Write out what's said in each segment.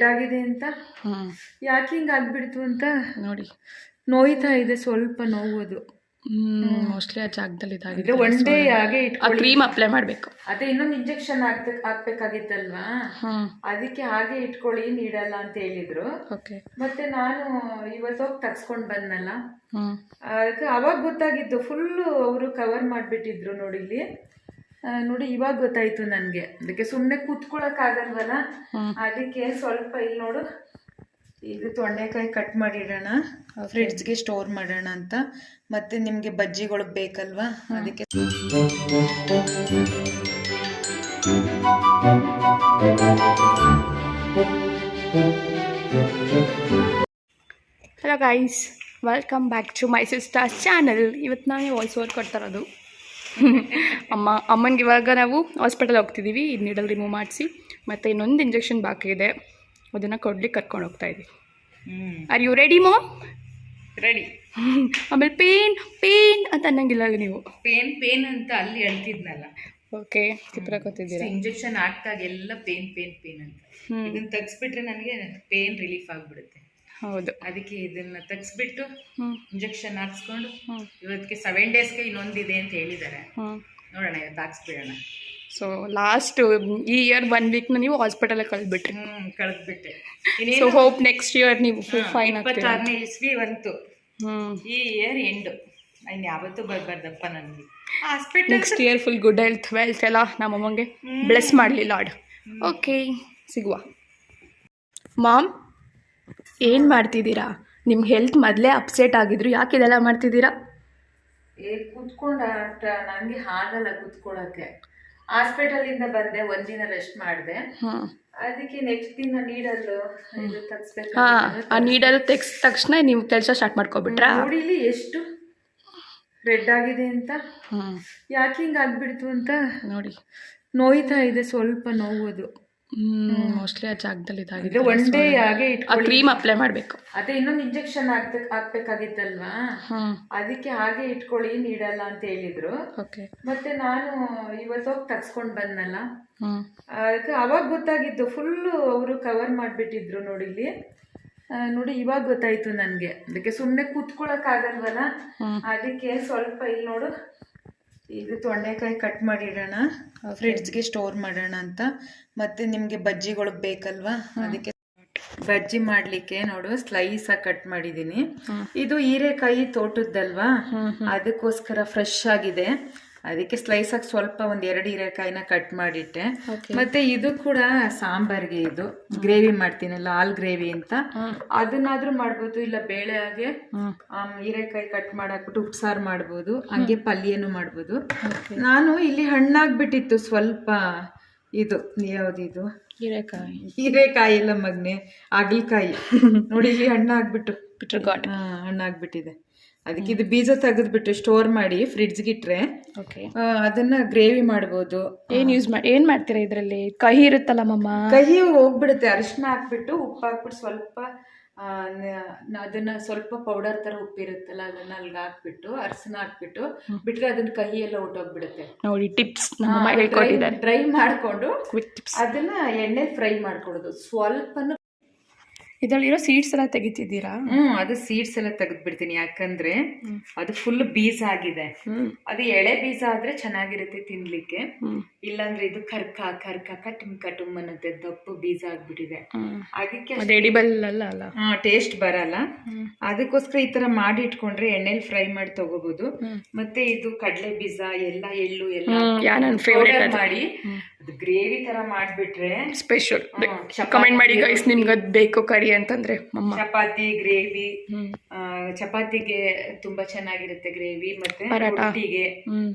ಆಗಿದೆ ಅಂತ ಯಾಕೆ ಹಿಂಗೆ ಆಗ್ಬಿಡ್ತು ಅಂತ ನೋಡಿ, ನೋಯ್ತಾ ಇದೆ, ಸ್ವಲ್ಪ ನೋವುದು. ಮೋಸ್ಟ್ಲಿ ಆ ಜಾಗದಲ್ಲಿ ಇದಾಗಿದೆ. ಒನ್ ಡೇ ಹಾಗೆ ಇಟ್ಕೊಳ್ಳಿ, ಕ್ರೀಮ್ ಅಪ್ಲೈ ಮಾಡಬೇಕು. ಅದೇ ಇನ್ನೊಂದು ಇಂಜೆಕ್ಷನ್ ಹಾಕ್ಬೇಕಾಗಿತ್ತಲ್ವಾ, ಅದಕ್ಕೆ ಹಾಗೆ ಇಟ್ಕೊಳ್ಳಿ, ನೀಡಲ್ಲ ಅಂತ ಹೇಳಿದ್ರು. ಮತ್ತೆ ನಾನು ಇವತ್ತು ಹೋಗಿ ತಗ್ಸ್ಕೊಂಡ್ ಬಂದಲ್ಲ, ಅದಕ್ಕೆ ಅವಾಗ ಗೊತ್ತಾಗಿತ್ತು. ಫುಲ್ಲು ಅವರು ಕವರ್ ಮಾಡಿಬಿಟ್ಟಿದ್ರು ನೋಡಿ ಇಲ್ಲಿ. ನೋಡಿ ಇವಾಗ ಗೊತ್ತಾಯ್ತು ನನಗೆ. ಅದಕ್ಕೆ ಸುಮ್ಮನೆ ಕೂತ್ಕೊಳಕ್ ಆಗಲ್ವಲ್ಲ, ಅದಕ್ಕೆ ಸ್ವಲ್ಪ ಇಲ್ಲಿ ನೋಡು, ಇದು ತೊಂಡೆಕಾಯಿ ಕಟ್ ಮಾಡಿಡೋಣ, ಫ್ರಿಡ್ಜ್ಗೆ ಸ್ಟೋರ್ ಮಾಡೋಣ ಅಂತ. ಮತ್ತೆ ನಿಮಗೆ ಬಜ್ಜಿಗಳು ಬೇಕಲ್ವಾ, ಅದಕ್ಕೆ. Hello guys, welcome back to my sisters channel. ಇವತ್ತು ನಾನೇ ವಾಯ್ಸ್ ಓವರ್ ಕೊಡ್ತಾ ಇರೋದು. ಅಮ್ಮನಿಗೆ ಇವಾಗ ನಾವು ಹಾಸ್ಪಿಟಲ್ ಹೋಗ್ತಿದ್ದೀವಿ, ಇದು ನೀಡಲ್ ರಿಮೂವ್ ಮಾಡಿಸಿ, ಮತ್ತು ಇನ್ನೊಂದು ಇಂಜೆಕ್ಷನ್ ಬಾಕಿ ಇದೆ, ಅದನ್ನು ಕೊಡ್ಲಿಕ್ಕೆ ಕರ್ಕೊಂಡು ಹೋಗ್ತಾ ಇದ್ದೀವಿ. Are you ready mom? Ready. ಆಮೇಲೆ ಪೇನ್ ಅಂತ ಅನ್ನಂಗಿಲ್ಲ ನೀವು. ಪೇನ್ ಅಂತ ಅಲ್ಲಿ ಹೇಳ್ತಿದ್ನಲ್ಲ. ಓಕೆ, ಚಿತ್ರ ಗೊತ್ತಿದ್ದೀರಾ? ಇಂಜೆಕ್ಷನ್ ಹಾಕ್ದಾಗ ಎಲ್ಲ ಪೇನ್ ಅಂತ. ಇದನ್ನ ತೆಗ್ಸ್ಬಿಟ್ರೆ ನನಗೆ ಪೇನ್ ರಿಲೀಫ್ ಆಗಿಬಿಡುತ್ತೆ. ಹೌದು, ಅದಕ್ಕೆ ಇದನ್ನ ತೆಗ್ಸ್ಬಿಟ್ಟು ಇಂಜೆಕ್ಷನ್ ಹಾಕ್ಸ್ಕೊಂಡು ಇವತ್ತಿಗೆ 7 ಡೇಸ್ಗೆ ಇನ್ನೊಂದಿದೆ ಅಂತ ಹೇಳಿದ್ದಾರೆ. ನೋಡೋಣ, ಇವತ್ತು ಹಾಕ್ಸ್ಬಿಡೋಣ. ಸೊ ಲಾಸ್ಟ್ ಈ ಇಯರ್ 1 ವೀಕ್ನ ನೀವು ಹಾಸ್ಪಿಟಲ್ ಕಳೆದ್ಬಿಟ್ರಿ. ಕಳೆದ್ಬಿಟ್ಟೆ. ಸೊ ಹೋಪ್ ನೆಕ್ಸ್ಟ್ ಇಯರ್ ನೀವು ಫೈನ್ 26ನೇ ಇಸ್ವಿ ಬಂತು, ಈ ಇಯರ್ ಎಂಡ್. ಇನ್ನು ಯಾವತ್ತೂ ಬರ್ಬಾರ್ದಪ್ಪ ನನಗೆ hospital. Next year full good health wealth ಎಲ್ಲ ನಮ್ಮಮ್ಮಂಗೆ ಬ್ಲೆಸ್ ಮಾಡಲಿ ಲಾರ್ಡ್. ಓಕೆ, ಸಿಗುವ. ಮಾಮ್, ಏನು ಮಾಡ್ತಿದ್ದೀರಾ? ನಿಮ್ಮ ಹೆಲ್ತ್ ಮೊದಲೇ ಅಪ್ಸೆಟ್ ಆಗಿದ್ರು, ಯಾಕೆ ಇದೆಲ್ಲ ಮಾಡ್ತಿದ್ದೀರಾ? ಕೂತ್ಕೊಂಡ ನನಗೆ ಆಗಲ್ಲ ಕೂತ್ಕೊಳ್ಳೋಕ್ಕೆ. ಹಾಸ್ಪಿಟಲಿಂದ ಬಂದೆ, ಒಂದಿನ ರೆಸ್ಟ್ ಮಾಡಿದೆ, ಅದಕ್ಕೆ ನೆಕ್ಸ್ಟ್ ದಿನ ನೀಡಲ್ಲು ತೆಗ್ಸ್ಬೇಕು. ಆ ನೀಡಲ್ ತೆಗ್ಸಿದ ತಕ್ಷಣ ನೀವು ಕೆಲಸ ಸ್ಟಾರ್ಟ್ ಮಾಡ್ಕೊಬಿಟ್ರಾ? ನೋಡಿಲಿ ಎಷ್ಟು ರೆಡ್ ಆಗಿದೆ ಅಂತ, ಯಾಕೆ ಹಿಂಗೆ ಆಗ್ಬಿಡ್ತು ಅಂತ ನೋಡಿ, ನೋಯ್ತಾ ಇದೆ, ಸ್ವಲ್ಪ ನೋವುದು. ಮೋಸ್ಟ್ಲಿ ಆ ಜಾಗದಲ್ಲಿ ಇದಾಗಿದೆ. ಒನ್ ಡೇ ಹಾಗೆ ಇಟ್ಕೊಳ್ಳಿ, ಕ್ರೀಮ್ ಅಪ್ಲೈ ಮಾಡಬೇಕು. ಅದೇ ಇನ್ನೊಂದು ಇಂಜೆಕ್ಷನ್ ಹಾಕ್ಬೇಕಾಗಿತ್ತಲ್ವಾ, ಅದಕ್ಕೆ ಹಾಗೆ ಇಟ್ಕೊಳ್ಳಿ, ನೀಡಲ್ಲ ಅಂತ ಹೇಳಿದ್ರು. ಮತ್ತೆ ನಾನು ಇವತ್ತು ಹೋಗಿ ತಗ್ಸ್ಕೊಂಡ್ ಬಂದಲ್ಲ, ಅದಕ್ಕೆ ಅವಾಗ ಗೊತ್ತಾಗಿತ್ತು. ಫುಲ್ಲು ಅವರು ಕವರ್ ಮಾಡಿಬಿಟ್ಟಿದ್ರು ನೋಡಿ ಇಲ್ಲಿ. ನೋಡಿ ಇವಾಗ ಗೊತ್ತಾಯ್ತು ನನಗೆ. ಅದಕ್ಕೆ ಸುಮ್ಮನೆ ಕೂತ್ಕೊಳಕ್ ಆಗಲ್ವಲ್ಲ, ಅದಕ್ಕೆ ಸ್ವಲ್ಪ ಇಲ್ಲಿ ನೋಡು, ಇದು ತೊಂಡೆಕಾಯಿ ಕಟ್ ಮಾಡಿಡೋಣ, ಫ್ರಿಡ್ಜ್ಗೆ ಸ್ಟೋರ್ ಮಾಡೋಣ ಅಂತ. ಮತ್ತೆ ನಿಮಗೆ ಬಜ್ಜಿಗಳು ಬೇಕಲ್ವಾ, ಅದಕ್ಕೆ ಬಜ್ಜಿ ಮಾಡ್ಲಿಕ್ಕೆ ನೋಡು ಸ್ಲೈಸ್ ಆಗಿ ಕಟ್ ಮಾಡಿದೀನಿ. ಇದು ಹೀರೆಕಾಯಿ ತೋಟದ್ದಲ್ವಾ, ಅದಕ್ಕೋಸ್ಕರ ಫ್ರೆಶ್ ಆಗಿದೆ, ಅದಕ್ಕೆ ಸ್ಲೈಸ್ ಆಗಿ ಸ್ವಲ್ಪ 1-2 ಹೀರೆಕಾಯಿನ ಕಟ್ ಮಾಡಿಟ್ಟೆ. ಮತ್ತೆ ಇದು ಕೂಡ ಸಾಂಬಾರ್ಗೆ, ಇದು ಗ್ರೇವಿ ಮಾಡ್ತೀನಲ್ಲ, ಹಾಲ್ ಗ್ರೇವಿ ಅಂತ, ಅದನ್ನಾದ್ರೂ ಮಾಡ್ಬೋದು, ಇಲ್ಲ ಬೇಳೆ ಹಾಗೆ ಹೀರೆಕಾಯಿ ಕಟ್ ಮಾಡಾಕ್ಬಿಟ್ಟು ಉಪ್ಸಾರು ಮಾಡ್ಬೋದು, ಹಂಗೆ ಪಲ್ಯನೂ ಮಾಡ್ಬೋದು. ನಾನು ಇಲ್ಲಿ ಹಣ್ಣಾಗ್ಬಿಟ್ಟಿತ್ತು ಸ್ವಲ್ಪ, ಇದು ಯಾವ್ದಿದು ಹೀರೆಕಾಯಿ ಎಲ್ಲ ಮಗ್ನೆ, ಹಾಗಲಕಾಯಿ ನೋಡಿ, ಇಲ್ಲಿ ಹಣ್ಣಾಗ್ಬಿಟ್ಟು ಹಣ್ಣಾಗ್ಬಿಟ್ಟಿದೆ. ಅದಕ್ಕೆ ಇದು ಬೀಜ ತೆಗೆದ್ಬಿಟ್ಟು ಸ್ಟೋರ್ ಮಾಡಿ ಫ್ರಿಡ್ಜ್ಗೆ ಇಟ್ರೆ ಅದನ್ನ ಗ್ರೇವಿ ಮಾಡ್ಬೋದು. ಏನ್ ಮಾಡ್ತೀರಾ ಇದ್ರಲ್ಲಿ? ಕಹಿ ಇರುತ್ತಲ್ಲ ಮಮ್ಮ, ಕಹಿ ಹೋಗ್ಬಿಡುತ್ತೆ. ಅರಿಶಿನ ಹಾಕ್ಬಿಟ್ಟು ಉಪ್ಪು ಹಾಕ್ಬಿಟ್ಟು ಸ್ವಲ್ಪ ಅದನ್ನ ಸ್ವಲ್ಪ ಪೌಡರ್ ತರ ಉಪ್ಪಿರುತ್ತಲ್ಲ, ಅದನ್ನ ಅಲ್ಗ ಹಾಕ್ಬಿಟ್ಟು ಅರಿಶಿನ ಹಾಕ್ಬಿಟ್ಟು ಬಿಟ್ರೆ ಅದನ್ನ ಕಹಿ ಎಲ್ಲ ಹೊಟ್ಟೋಗ್ಬಿಡುತ್ತೆ. ನೋಡಿ ಟಿಪ್ಸ್ ಡ್ರೈ ಮಾಡ್ಕೊಂಡು ಅದನ್ನ ಎಣ್ಣೆ ಫ್ರೈ ಮಾಡ್ಕೊಡೋದು. ಸ್ವಲ್ಪ ಇದರಲ್ಲಿರೋ ಸೀಡ್ಸ್ ಎಲ್ಲ ತೆಗಿತಿದ್ದೀರಾ? ಅದು ಸೀಡ್ಸ್ ಎಲ್ಲ ತೆಗೆದ್ಬಿಡ್ತೀನಿ, ಯಾಕಂದ್ರೆ ಅದು ಫುಲ್ ಬೀಜ ಆಗಿದೆ. ಅದು ಎಳೆ ಬೀಜ ಆದ್ರೆ ಚೆನ್ನಾಗಿರುತ್ತೆ ತಿನ್ಲಿಕ್ಕೆ, ಇಲ್ಲಾಂದ್ರೆ ಇದು ಕರ್ಕ ಕಟುಮ್ ಅನ್ನತ್ತೆ, ದಪ್ಪು ಬೀಜ ಆಗ್ಬಿಟ್ಟಿದೆ. ಅದಕ್ಕೆ ಟೇಸ್ಟ್ ಬರಲ್ಲ. ಅದಕ್ಕೋಸ್ಕರ ಈ ತರ ಮಾಡಿ ಇಟ್ಕೊಂಡ್ರೆ ಎಣ್ಣೆಲಿ ಫ್ರೈ ಮಾಡಿ ತಗೋಬಹುದು. ಮತ್ತೆ ಇದು ಕಡಲೆ ಬೀಜ ಎಲ್ಲ ಎಳ್ಳು ಎಲ್ಲ ಮಾಡಿ ಅದು ಗ್ರೇವಿ ತರ ಮಾಡ್ಬಿಟ್ರೆ ಸ್ಪೆಷಲ್. ಕಮೆಂಟ್ ಮಾಡಿ ಗೈಸ್, ನಿಮ್ಗೆ ಅದು ಬೇಕು ಕರಿ ಅಂತಂದ್ರೆ. ಚಪಾತಿ ಗ್ರೇವಿ, ಚಪಾತಿಗೆ ತುಂಬಾ ಚೆನ್ನಾಗಿರುತ್ತೆ ಗ್ರೇವಿ, ಮತ್ತೆ ರೊಟ್ಟಿಗೆ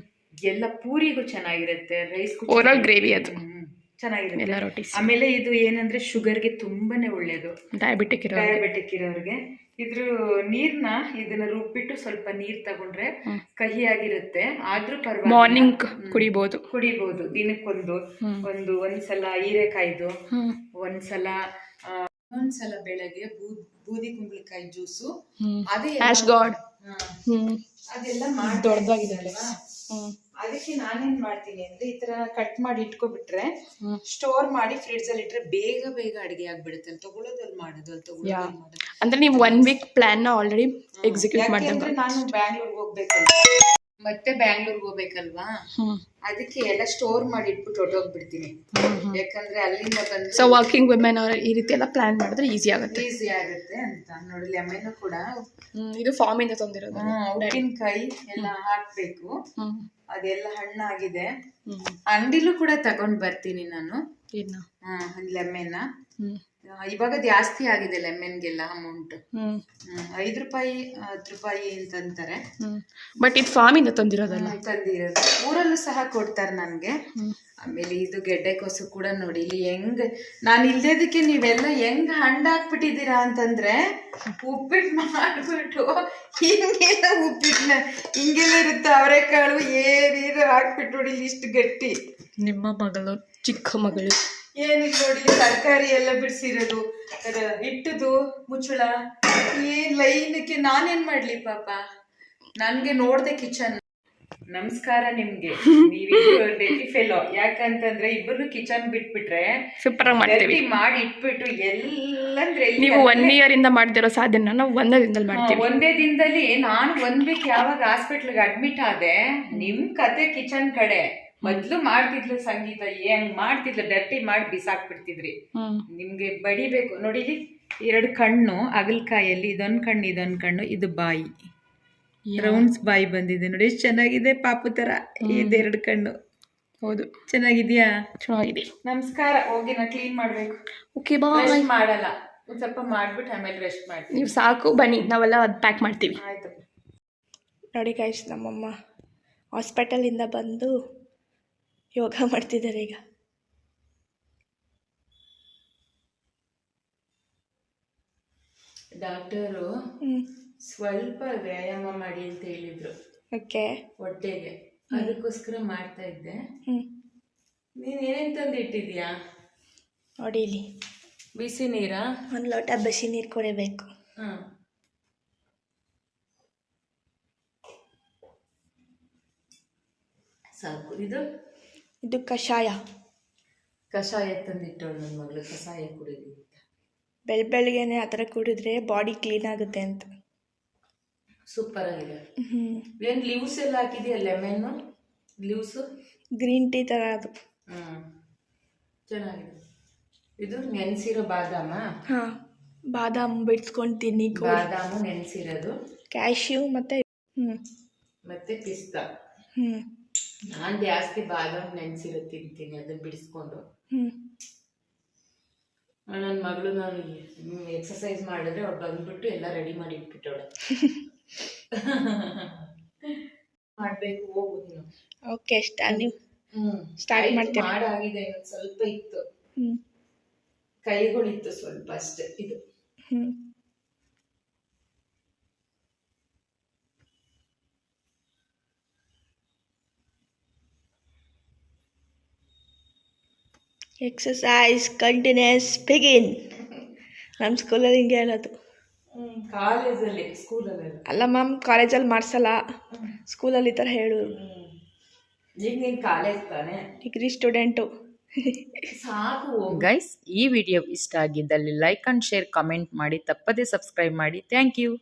ಎಲ್ಲ ಪೂರಿಗೂ ಚೆನ್ನಾಗಿರುತ್ತೆ, ರೈಸ್ ಗ್ರೇವಿ ಅದು ಚೆನ್ನಾಗಿರುತ್ತೆ. ಆಮೇಲೆ ಇದು ಏನಂದ್ರೆ ಶುಗರ್ಗೆ ತುಂಬಾನೇ ಒಳ್ಳೇದು, ಡಯಾಬಿಟಿಕ್ ಇರೋರಿಗೆ. ಇದ್ರ ನೀರ್ನ ಇದನ್ನ ರುಬ್ಬಿಟ್ಟು ಸ್ವಲ್ಪ ನೀರ್ ತಗೊಂಡ್ರೆ ಕಹಿಯಾಗಿರುತ್ತೆ, ಆದ್ರೂ ಪರವಾಗಿಲ್ಲ, ಮಾರ್ನಿಂಗ್ ಕುಡಿಬಹುದು. ಒಂದ್ಸಲ ಹೀರೆಕಾಯ್ದು, ಒಂದ್ಸಲ ಬೆಳಗ್ಗೆ ಬೂದಿ ಕುಂಬಳಕಾಯಿ ಜ್ಯೂಸು, ಅದೆಲ್ಲ ದೊಡ್ಡದಾಗಿದೆ. ಅದಕ್ಕೆ ನಾನೇನ್ ಮಾಡ್ತೀನಿ ಅಂದ್ರೆ ಈ ತರ ಕಟ್ ಮಾಡಿ ಇಟ್ಕೊಬಿಟ್ರೆ ಸ್ಟೋರ್ ಮಾಡಿ ಫ್ರಿಡ್ಜ್ ಅಲ್ಲಿ ಇಟ್ರೆ ಬೇಗ ಬೇಗ ಅಡಿಗೆ ಆಗ್ಬಿಡುತ್ತೆ. ಅಲ್ಲಿ ತಗೊಳ್ಳೋದಲ್ಲಿ ಮಾಡೋದು ಅಲ್ಲಿ ತಗೊಳ್ಳೋದಲ್ಲಿ ಮಾಡೋದು. ಅಂದ್ರೆ ನೀವು 1 ವೀಕ್ ಪ್ಲಾನ್ ನ ಆಲ್ರೆಡಿ ಎಕ್ಸಿಕ್ಯೂಟ್ ಮಾಡಿದ್ರೆ. ನಾನು ಬ್ಯಾಂಗ್ಳೂರ್ಗೆ ಹೋಗ್ಬೇಕಲ್ವಾ, ಮತ್ತೆ ಬ್ಯಾಂಗ್ಳೂರ್ಗೆ ಹೋಗ್ಬೇಕಲ್ವಾ, ಅದಕ್ಕೆ ಎಲ್ಲ ಸ್ಟೋರ್ ಮಾಡಿ ಇಟ್ಬಿಟ್ಟು ಹೊಟ್ಟೋಗ್ಬಿಡ್ತೀನಿ. ಯಾಕಂದ್ರೆ ಅಲ್ಲಿಂದ ಬಂದು ಸೊ ವರ್ಕಿಂಗ್ ವುಮೆನ್ ಅವ್ರ ಈ ರೀತಿ ಎಲ್ಲ ಪ್ಲಾನ್ ಮಾಡಿದ್ರೆ ಈಸಿ ಆಗುತ್ತೆ ಅಂತ ನೋಡಿ. ಲೆಮನ್ ಕೂಡ ಇದು ಫಾರ್ಮ್ ಇಂದ ತಂದಿರೋದು. ಉಪ್ಪಿನಕಾಯಿ ಎಲ್ಲ ಹಾಕ್ಬೇಕು. ಅದೆಲ್ಲ ಹಣ್ಣಾಗಿದೆ. ಅಂಗಡಿಲೂ ಕೂಡ ತಗೊಂಡ್ ಬರ್ತೀನಿ ನಾನು ಲೆಮನ್. ಇವಾಗ ಜಾಸ್ತಿ ಆಗಿದೆ ಲೆಮನ್ಗೆಲ್ಲ ಅಮೌಂಟ್. 5 ರೂಪಾಯಿ 10 ರೂಪಾಯಿ ಅಂತಂತಾರೆ. ಬಟ್ ಇದು ಫಾರ್ಮ್ ಇಂದ ತಂದಿರೋದಲ್ಲ. ತಂದಿರೋದು ಊರಲ್ಲೂ ಸಹ ಕೊಡ್ತಾರೆ ನನ್ಗೆ. ಆಮೇಲೆ ಇದು ಗೆಡ್ಡೆಕೋಸು ಕೂಡ ನೋಡಿ ಇಲ್ಲಿ ಹೆಂಗ್ ನಾನು ಇಲ್ದೇದಕ್ಕೆ ನೀವೆಲ್ಲ ಹೆಂಗ್ ಹಣ್ಣಾಕ್ಬಿಟ್ಟಿದ್ದೀರಾ ಅಂತಂದ್ರೆ, ಉಪ್ಪಿಟ್ಟು ಮಾಡ್ಬಿಟ್ಟು ಹಿಂಗೆಲ್ಲ ಉಪ್ಪಿಟ್ಟನ್ನ ಹಿಂಗೆಲ್ಲ ಇರುತ್ತೆ ಅವರೆಕಾಳು ಏನೇನು ಹಾಕ್ಬಿಟ್ಟು ನೋಡಿ ಇಷ್ಟು ಗಟ್ಟಿ. ನಿಮ್ಮ ಮಗಳು ಚಿಕ್ಕ ಮಗಳು ಏನಿಲ್ಲ ನೋಡಿ, ತರಕಾರಿ ಎಲ್ಲ ಬಿಡಿಸಿರೋದು, ಹಿಟ್ಟದು ಮುಚ್ಚಳ ಏನ್ ಲೈನಕ್ಕೆ ನಾನೇನ್ ಮಾಡ್ಲಿ ಪಾಪ. ನನ್ಗೆ ನೋಡ್ದೆ ಕಿಚನ್. ನಮಸ್ಕಾರ ನಿಮ್ಗೆ. ನೀವಿಬ್ರು ಡೆಟಿ ಫೆಲೋ. ಯಾಕಂತಂದ್ರೆ ಇಬ್ಬರು ಕಿಚನ್ ಬಿಟ್ಬಿಟ್ರೆ ಸೂಪರ್ ಮಾಡ್ತೀವಿ. ಮಾಡಿ ಇಟ್ಬಿಟ್ಟು ಎಲ್ಲಂದ್ರೆ ನೀವು 1 ಇಯರ್ ಇಂದ ಮಾಡ್ತಿರೋ ಸಾಧನೆ ನಾವು ಒಂದೇ ದಿನದಲ್ಲಿ ಮಾಡ್ತೀವಿ. ಒಂದೇ ದಿನದಲ್ಲಿ ನಾನು 1 ವೀಕ್ ಯಾವಾಗ ಹಾಸ್ಪಿಟ್ಲ್ಗೆ ಅಡ್ಮಿಟ್ ಆದೆ, ನಿಮ್ ಕತೆ ಕಿಚನ್ ಕಡೆ. ಮೊದ್ಲು ಮಾಡ್ತಿದ್ಲು ಸಂಗೀತ, ಹೆಂಗ್ ಮಾಡ್ತಿದ್ಲು, ಡರ್ಟಿ ಮಾಡಿ ಬಿಸಾಕ್ಬಿಡ್ತಿದ್ರಿ. ನಿಮ್ಗೆ ಬಡಿಬೇಕು ನೋಡಿ. 2 ಕಣ್ಣು ಅಗಲ್ಕಾಯಲ್ಲಿ, ಇದೊಂದ್ ಕಣ್ಣು, ಇದು ಬಾಯಿ, ರೌಂಡ್ಸ್ ಬಾಯಿ ಬಂದಿದೆ ನೋಡಿ, ಎಷ್ಟು ಚೆನ್ನಾಗಿದೆ ಪಾಪು ತರ. 2 ಕಣ್ಣು. ಹೌದು, ಚೆನ್ನಾಗಿದ್ಯಾ? ಚೆನ್ನಾಗಿದೆ. ನಮಸ್ಕಾರ. ಹೋಗಿ ನಾ ಕ್ಲೀನ್ ಮಾಡ್ಬೇಕು. Okay bye. ಮಾಡಲ್ಲ, ಒಂದ್ ಸ್ವಲ್ಪ ಮಾಡ್ಬಿಟ್ಟು ಆಮೇಲೆ ರೆಸ್ಟ್ ಮಾಡ್ತೀನಿ. ನೀವು ಸಾಕು, ಬನ್ನಿ ನಾವೆಲ್ಲ ಅದು ಪ್ಯಾಕ್ ಮಾಡ್ತೀವಿ. ಆಯ್ತು ನೋಡಿ ಗೈಸ್, ನಮ್ಮಮ್ಮ ಹಾಸ್ಪಿಟಲಿಂದ ಬಂದು ಯೋಗ ಮಾಡ್ತಿದ್ದಾರೆ ಈಗ. ಡಾಕ್ಟರು ಸ್ವಲ್ಪ ವ್ಯಾಯಾಮ ಮಾಡಿ ಅಂತ ಹೇಳಿದ್ರು. ಓಕೆ. ಹೊಟ್ಟೆಗೆ, ಅದಕ್ಕೋಸ್ಕರ ಮಾಡ್ತಾ ಇದ್ದೆ. ನೀನ್ ಏನೇನ್ ತಂದು ಇಟ್ಟಿದ್ಯಾ ನೋಡಿ ಇಲ್ಲಿ? ಬಿಸಿ ನೀರಾ? 1 ಲೋಟ ಬಿಸಿ ನೀರು ಕುಡಿಬೇಕು. ಸಾಕು. ಇದು ಕಷಾಯ ತಂದಿಟ್ಟವಳು ನನ್ನ ಮಗಳು. ಕಷಾಯ ಕುಡಿದಿ ಬೆಳಗ್ಗೆನೆ ಆ ಥರ ಕುಡಿದ್ರೆ ಬಾಡಿ ಕ್ಲೀನ್ ಆಗುತ್ತೆ ಅಂತ. ಸೂಪರ್ ಆಗಿದೆ. ಏನ್ ಲೀವ್ಸ್ ಎಲ್ಲ ಹಾಕಿದೆಯಾ? ಲೆಮನ್ ಲೀವ್ಸ್, ಗ್ರೀನ್ ಟೀ ತರ ಅದು. ಚೆನ್ನಾಗಿದೆ. ಇದು ನೆನೆಸಿರೋ ಬಾದಾಮ. ಬಾದಾಮ್ ಬಿಡ್ಸ್ಕೊಂಡು ತಿನ್ನಿ. ಬಾದಾಮು ನೆನೆಸಿರೋದು, ಕ್ಯಾಶ್ಯೂ ಮತ್ತೆ ಪಿಸ್ತಾ. ನಾನು ಜಾಸ್ತಿ ಬಾದಾಮ್ ನೆನೆಸಿರೋ ತಿಂತೀನಿ, ಅದನ್ನ ಬಿಡಿಸ್ಕೊಂಡು. ನನ್ನ ಮಗಳು ನಾನು ಎಕ್ಸಸೈಸ್ ಮಾಡಿದ್ರೆ ಅವ್ಳು ಬಂದ್ಬಿಟ್ಟು ಎಲ್ಲ ರೆಡಿ ಮಾಡಿ ಇಟ್ಬಿಟ್ಟವಳೆ. ಮಾಡ್ಬೇಕು, ಹೋಗು ನೀನು. ಓಕೆ, ನೀವು ಸ್ಟಾರ್ಟ್ ಮಾಡ್ತೀವಿ. ಮಾಡಾಗಿದೆ, ಸ್ವಲ್ಪ ಇತ್ತು, ಕೈಗಳಿತ್ತು ಸ್ವಲ್ಪ ಅಷ್ಟೇ. ಇದು ಎಕ್ಸಸೈಸ್ ಕಂಟಿನ್ಯೂಸ್ ಬಿಗಿನ್. ನಮ್ಮ ಸ್ಕೂಲಲ್ಲಿ ಹಿಂಗೆ ಹೇಳೋದು. ಕಾಲೇಜಲ್ಲಿ, ಸ್ಕೂಲಲ್ಲಿ ಅಲ್ಲ ಮ್ಯಾಮ್, ಕಾಲೇಜಲ್ಲಿ ಮಾಡಿಸಲ್ಲ, ಸ್ಕೂಲಲ್ಲಿ ಈ ಥರ ಹೇಳೋದು. ಈಗ ನೀನು ಕಾಲೇಜ್ ತಾನೆ, ಡಿಗ್ರಿ ಸ್ಟೂಡೆಂಟು. ಸಾಕು ಗೈಸ್. ಈ ವಿಡಿಯೋ ಇಷ್ಟ ಆಗಿದ್ದಲ್ಲಿ ಲೈಕ್ ಅಂಡ್ ಶೇರ್, ಕಮೆಂಟ್ ಮಾಡಿ, ತಪ್ಪದೇ ಸಬ್ಸ್ಕ್ರೈಬ್ ಮಾಡಿ. Thank you.